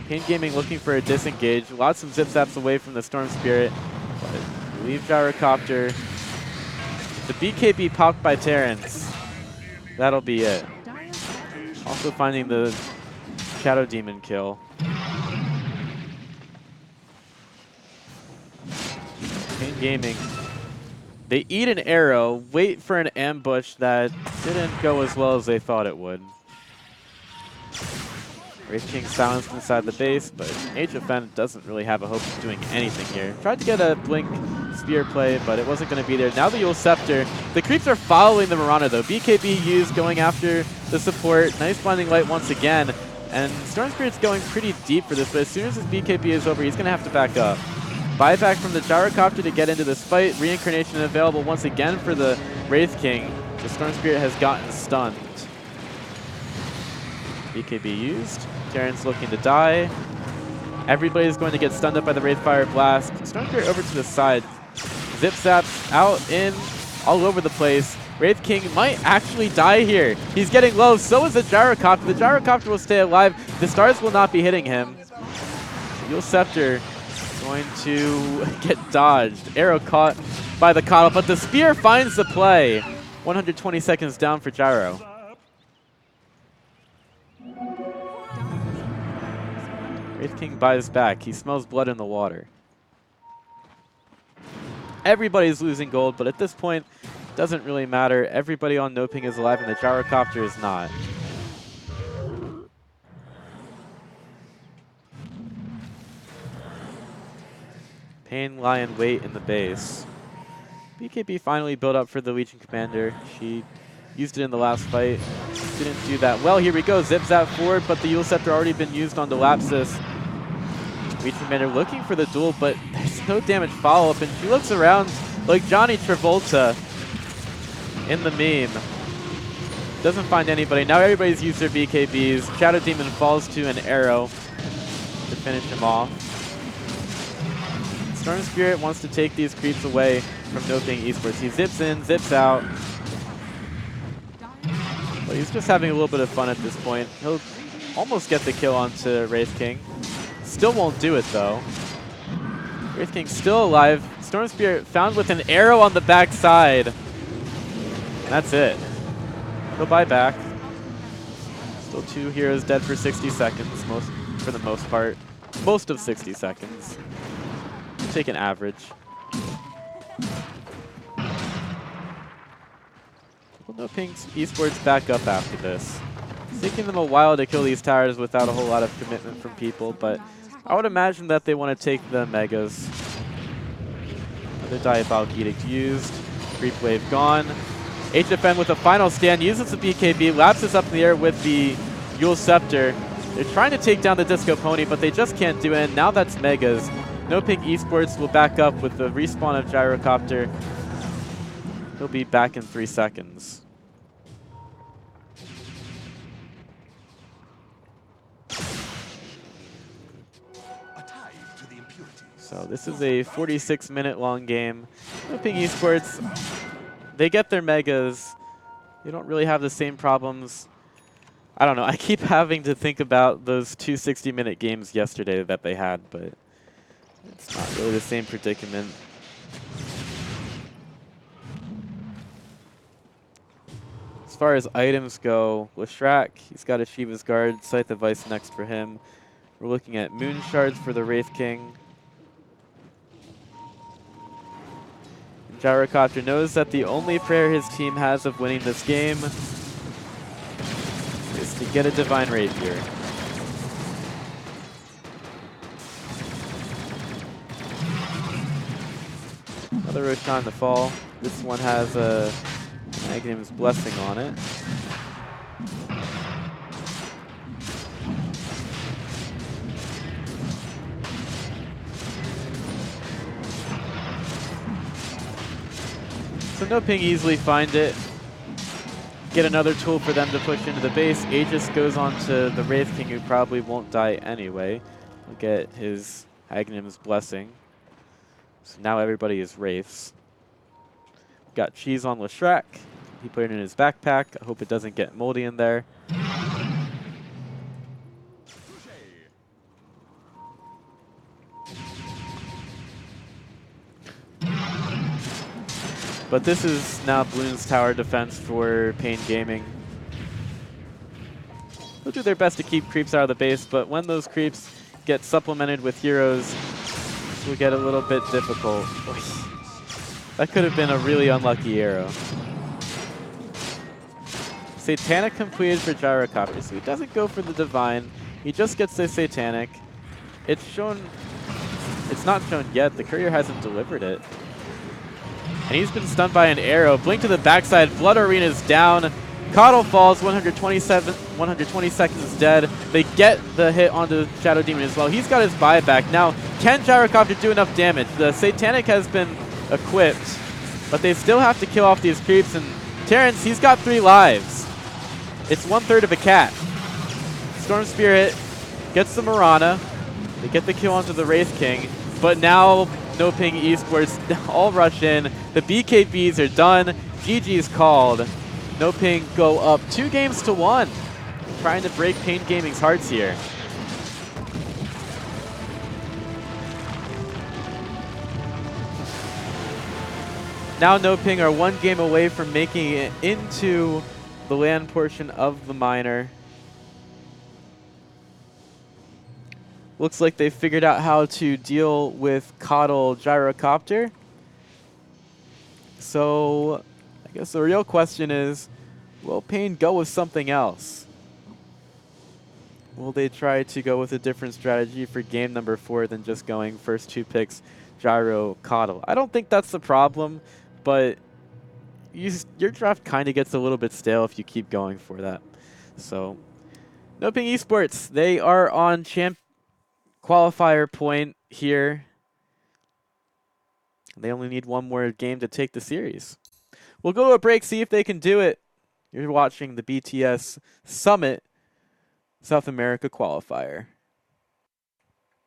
paiN Gaming looking for a disengage. Lots of zip-zaps away from the Storm Spirit. But leave Gyrocopter. The BKB popped by Terrence. That'll be it. Also finding the Shadow Demon kill. paiN Gaming. They eat an arrow, wait for an ambush that didn't go as well as they thought it would. Wraith King silenced inside the base, but HFN doesn't really have a hope of doing anything here. Tried to get a Blink Spear play, but it wasn't going to be there. Now the Yule Scepter. The creeps are following the Mirana though. BKB used, going after the support. Nice Blinding Light once again. And Storm Spirit's going pretty deep for this, but as soon as his BKB is over, he's going to have to back up. Buyback from the Gyrocopter to get into this fight. Reincarnation available once again for the Wraith King. The Storm Spirit has gotten stunned. BKB used. Terrence looking to die. Everybody's going to get stunned up by the Wraithfire Blast. Storm Spirit over to the side. Zip zaps out, in, all over the place. Wraith King might actually die here. He's getting low, so is the Gyrocopter. The Gyrocopter will stay alive. The stars will not be hitting him. Yule Scepter going to get dodged. Arrow caught by the Coddle, but the spear finds the play. 120 seconds down for Gyro. Wraith King buys back. He smells blood in the water. Everybody's losing gold, but at this point, it doesn't really matter. Everybody on NoPing is alive, and the Gyrocopter is not. paiN lie in wait in the base. BKB finally built up for the Legion Commander. She used it in the last fight. Didn't do that well. Here we go. Zip zap forward, but the Yule Scepter already been used on Lapsus. Legion Commander looking for the duel, but there's no damage follow-up, and she looks around like Johnny Travolta in the meme. Doesn't find anybody. Now everybody's used their BKBs. Shadow Demon falls to an arrow to finish him off. Storm Spirit wants to take these creeps away from NoPing Esports. He zips in, zips out. But he's just having a little bit of fun at this point. He'll almost get the kill onto Wraith King. Still won't do it though. Wraith King still alive. Storm Spirit found with an arrow on the back side. And that's it. He'll buy back. Still 2 heroes dead for 60 seconds, for the most part. Most of 60 seconds. Take an average. Well, NoPing Esports back up after this. It's taking them a while to kill these towers without a whole lot of commitment from people, but I would imagine that they want to take the Megas. Another Diabolic Edict used. Creep Wave gone. HFN with a final stand uses the BKB. Lapsus up in the air with the Yule Scepter. They're trying to take down the Disco Pony, but they just can't do it. And now that's Megas. NoPing Esports will back up with the respawn of Gyrocopter. He'll be back in 3 seconds. So this is a 46-minute long game. NoPing Esports, they get their megas. They don't really have the same problems. I don't know. I keep having to think about those two 60-minute games yesterday that they had, but it's not really the same predicament. As far as items go, Leshrac, he's got a Shiva's Guard, Scythe of Ice next for him. We're looking at Moon Shards for the Wraith King. And Gyrocopter knows that the only prayer his team has of winning this game is to get a Divine Rapier. Another Roshan to fall. This one has a Magnum's Blessing on it. So NoPing easily find it. Get another tool for them to push into the base. Aegis goes on to the Wraith King, who probably won't die anyway. He'll get his Agnum's Blessing. So now everybody is Wraiths. Got cheese on Leshrac. He put it in his backpack. I hope it doesn't get moldy in there. But this is now Bloons tower defense for paiN Gaming. They'll do their best to keep creeps out of the base, but when those creeps get supplemented with heroes, this will get a little bit difficult. That could have been a really unlucky arrow. Satanic completed for Gyrocopter, so he doesn't go for the Divine. He just gets the Satanic. It's shown, it's not shown yet. The courier hasn't delivered it. And he's been stunned by an arrow. Blink to the backside. Blood Arena's down. Coddle falls. 120 seconds dead. They get the hit onto Shadow Demon as well. He's got his buyback. Now, can Gyrocopter do enough damage? The Satanic has been equipped, but they still have to kill off these creeps. And Terrence, he's got 3 lives. It's 1/3 of a cat. Storm Spirit gets the Mirana. They get the kill onto the Wraith King. But now NoPing Esports all rush in. The BKBs are done. GG's called. NoPing go up 2-1. Trying to break paiN Gaming's hearts here. Now NoPing are 1 game away from making it into the land portion of the minor. Looks like they figured out how to deal with Coddle Gyrocopter. So I guess the real question is, will paiN go with something else? Will they try to go with a different strategy for game number 4 than just going first 2 picks Gyro Coddle? I don't think that's the problem, but your draft kind of gets a little bit stale if you keep going for that. So NoPing Esports, they are on qualifier point here. They only need 1 more game to take the series. We'll go to a break, see if they can do it. You're watching the BTS Summit South America Qualifier.